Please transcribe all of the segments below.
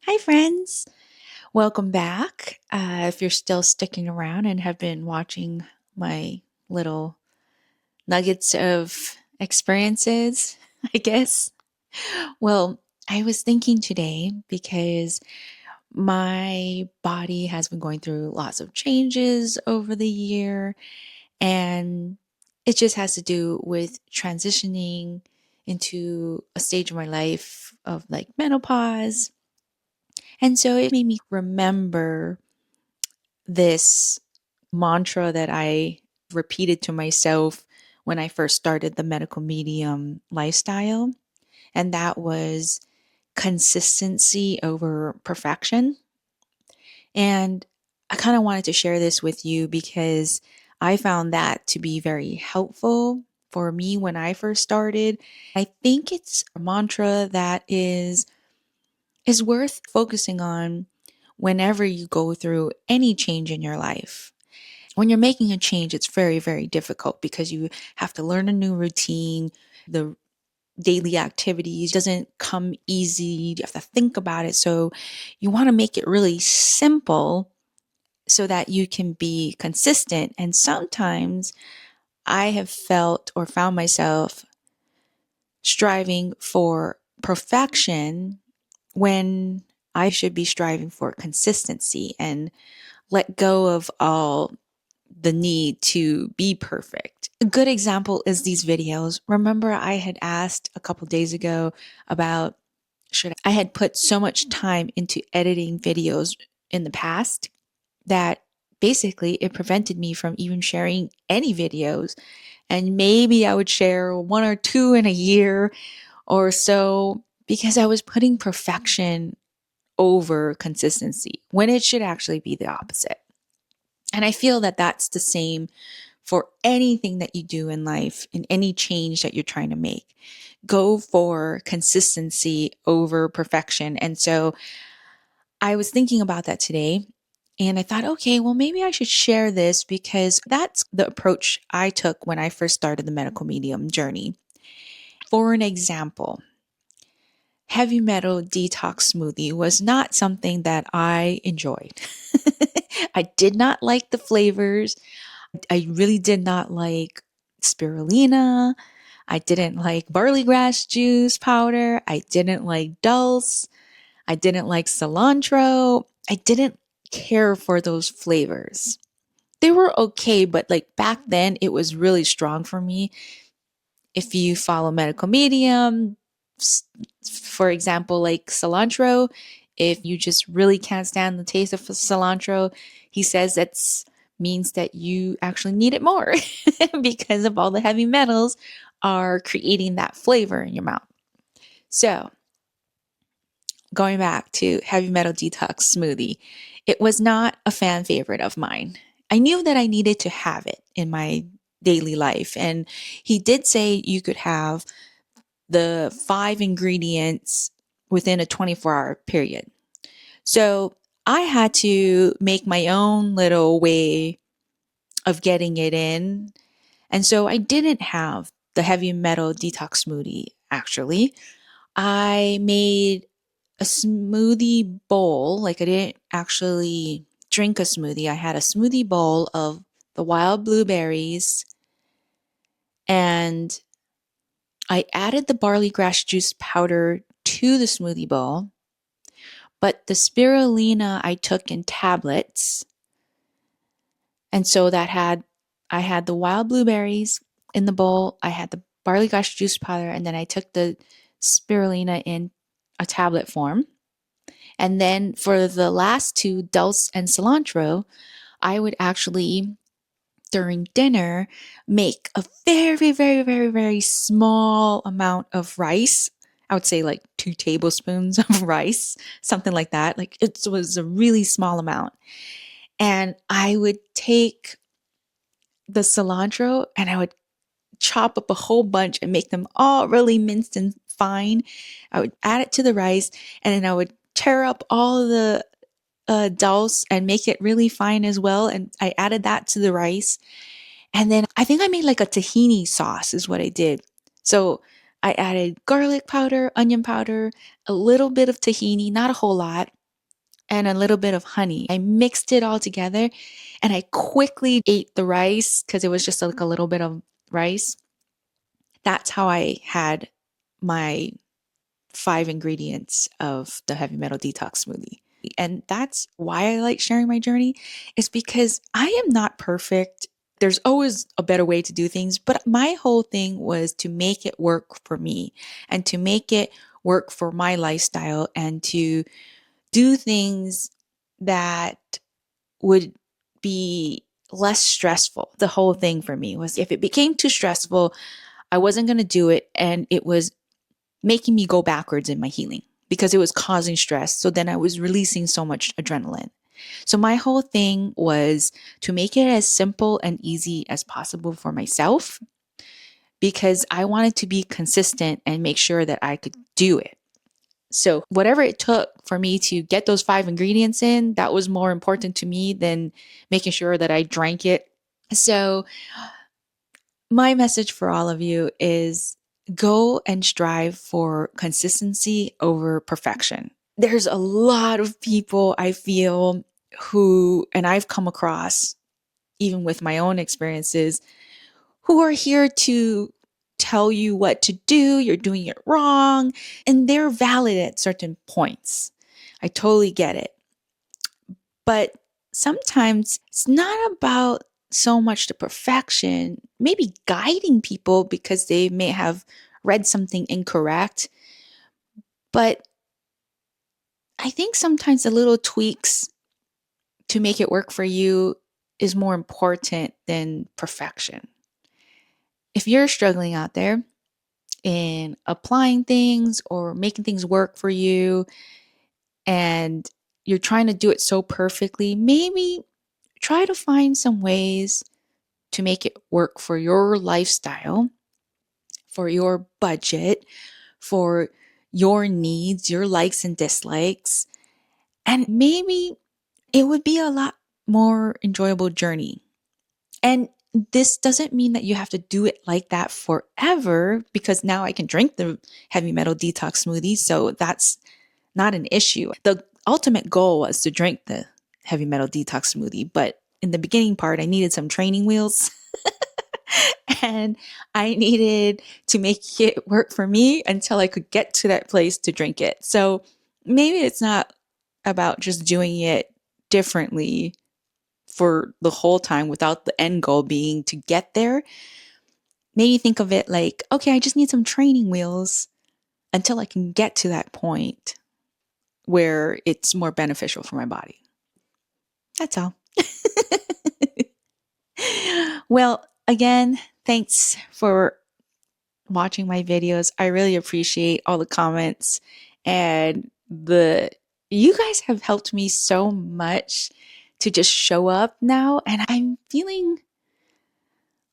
Hi, friends. Welcome back. If you're still sticking around and have been watching my little nuggets of experiences, I guess. Well, I was thinking today because my body has been going through lots of changes over the year, and it just has to do with transitioning into a stage of my life of like menopause. And so it made me remember this mantra that I repeated to myself when I first started the medical medium lifestyle. And that was consistency over perfection. And I kind of wanted to share this with you because I found that to be very helpful for me when I first started. I think it's a mantra that is worth focusing on whenever you go through any change in your life. When you're making a change, it's very, very difficult because you have to learn a new routine. The daily activities doesn't come easy. You have to think about it. So you want to make it really simple so that you can be consistent. And sometimes I have felt or found myself striving for perfection when I should be striving for consistency and let go of all the need to be perfect. A good example is these videos. Remember, I had asked a couple days ago about should I had put so much time into editing videos in the past that basically it prevented me from even sharing any videos. And maybe I would share one or two in a year or so because I was putting perfection over consistency when it should actually be the opposite. And I feel that that's the same for anything that you do in life, in any change that you're trying to make. Go for consistency over perfection. And so I was thinking about that today. And I thought, okay, well, maybe I should share this because that's the approach I took when I first started the medical medium journey. For an example, heavy metal detox smoothie was not something that I enjoyed. I did not like the flavors. I really did not like spirulina. I didn't like barley grass juice powder. I didn't like dulse. I didn't like cilantro. I didn't care for those flavors. They were okay, but like back then it was really strong for me. If you follow medical medium, for example, like cilantro, if you just really can't stand the taste of cilantro, he says that's means that you actually need it more because of all the heavy metals are creating that flavor in your mouth. So, going back to heavy metal detox smoothie, it was not a fan favorite of mine. I knew that I needed to have it in my daily life. And he did say you could have the 5 ingredients within a 24-hour period. So I had to make my own little way of getting it in. And so I didn't have the heavy metal detox smoothie, actually. I made a smoothie bowl. Like I didn't actually drink a smoothie. I had a smoothie bowl of the wild blueberries and I added the barley grass juice powder to the smoothie bowl, but the spirulina I took in tablets. And so I had the wild blueberries in the bowl, I had the barley grass juice powder, and then I took the spirulina in a tablet form. And then for the last two, dulse and cilantro, I would actually, during dinner, make a very, very, very, very small amount of rice. I would say like 2 tablespoons of rice, something like that. Like it was a really small amount. And I would take the cilantro and I would chop up a whole bunch and make them all really minced and fine. I would add it to the rice and then I would tear up all the dulse and make it really fine as well. And I added that to the rice. And then I think I made like a tahini sauce is what I did. So I added garlic powder, onion powder, a little bit of tahini, not a whole lot, and a little bit of honey. I mixed it all together and I quickly ate the rice because it was just like a little bit of rice. That's how I had my 5 ingredients of the heavy metal detox smoothie. And that's why I like sharing my journey, is because I am not perfect. There's always a better way to do things, but my whole thing was to make it work for me and to make it work for my lifestyle and to do things that would be less stressful. The whole thing for me was if it became too stressful, I wasn't going to do it. And it was making me go backwards in my healing because it was causing stress. So then I was releasing so much adrenaline. So my whole thing was to make it as simple and easy as possible for myself because I wanted to be consistent and make sure that I could do it. So whatever it took for me to get those 5 ingredients in, that was more important to me than making sure that I drank it. So my message for all of you is go and strive for consistency over perfection. There's a lot of people I feel who, and I've come across even with my own experiences, who are here to tell you what to do, you're doing it wrong, and they're valid at certain points. I totally get it. But sometimes it's not about so much the perfection, maybe guiding people because they may have read something incorrect. But I think sometimes the little tweaks to make it work for you is more important than perfection. If you're struggling out there in applying things or making things work for you and you're trying to do it so perfectly, maybe try to find some ways to make it work for your lifestyle, for your budget, for your needs, your likes and dislikes. And maybe it would be a lot more enjoyable journey. And this doesn't mean that you have to do it like that forever, because now I can drink the heavy metal detox smoothie. So that's not an issue. The ultimate goal was to drink the heavy metal detox smoothie. But in the beginning part, I needed some training wheels and I needed to make it work for me until I could get to that place to drink it. So maybe it's not about just doing it differently for the whole time without the end goal being to get there. Maybe think of it like, okay, I just need some training wheels until I can get to that point where it's more beneficial for my body. That's all. Well, again, thanks for watching my videos. I really appreciate all the comments and you guys have helped me so much to just show up now, and I'm feeling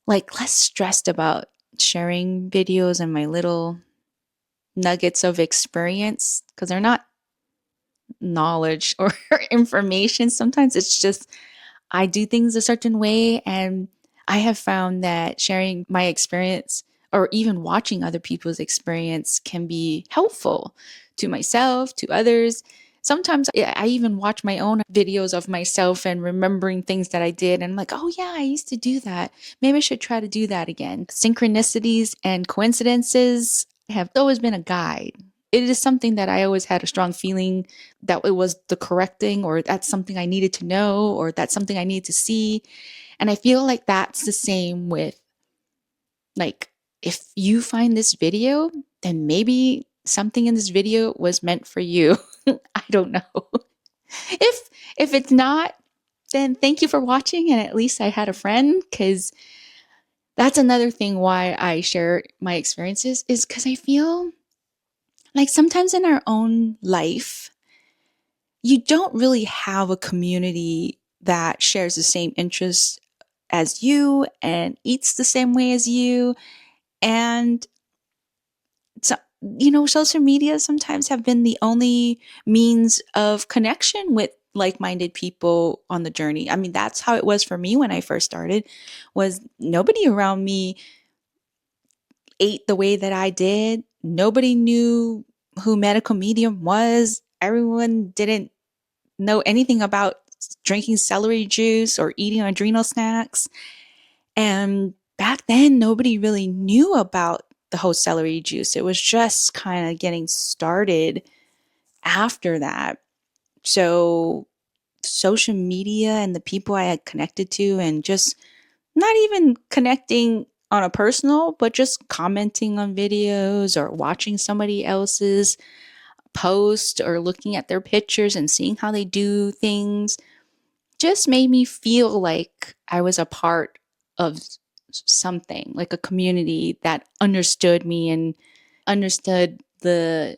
like less stressed about sharing videos and my little nuggets of experience because they're not knowledge or information. Sometimes it's just I do things a certain way. And I have found that sharing my experience or even watching other people's experience can be helpful to myself, to others. Sometimes I even watch my own videos of myself and remembering things that I did. And I'm like, oh, yeah, I used to do that. Maybe I should try to do that again. Synchronicities and coincidences have always been a guide. It is something that I always had a strong feeling that it was the correct thing, or that's something I needed to know, or that's something I needed to see. And I feel like that's the same with, like, if you find this video, then maybe something in this video was meant for you. I don't know. If it's not, then thank you for watching. And at least I had a friend, because that's another thing why I share my experiences, is because I feel like sometimes in our own life, you don't really have a community that shares the same interests as you and eats the same way as you. And so, social media sometimes have been the only means of connection with like-minded people on the journey. I mean, that's how it was for me when I first started, was nobody around me ate the way that I did. Nobody knew who medical medium was. Everyone didn't know anything about drinking celery juice or eating adrenal snacks. And back then, nobody really knew about the whole celery juice. It was just kind of getting started after that. So, social media and the people I had connected to, and just not even connecting on a personal, but just commenting on videos or watching somebody else's post or looking at their pictures and seeing how they do things just made me feel like I was a part of something, like a community that understood me and understood the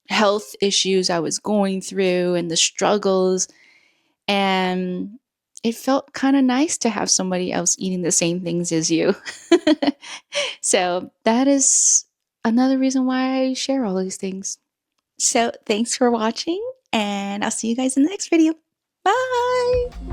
health issues I was going through and the struggles. And it felt kind of nice to have somebody else eating the same things as you. So that is another reason why I share all these things. So thanks for watching, and I'll see you guys in the next video. Bye!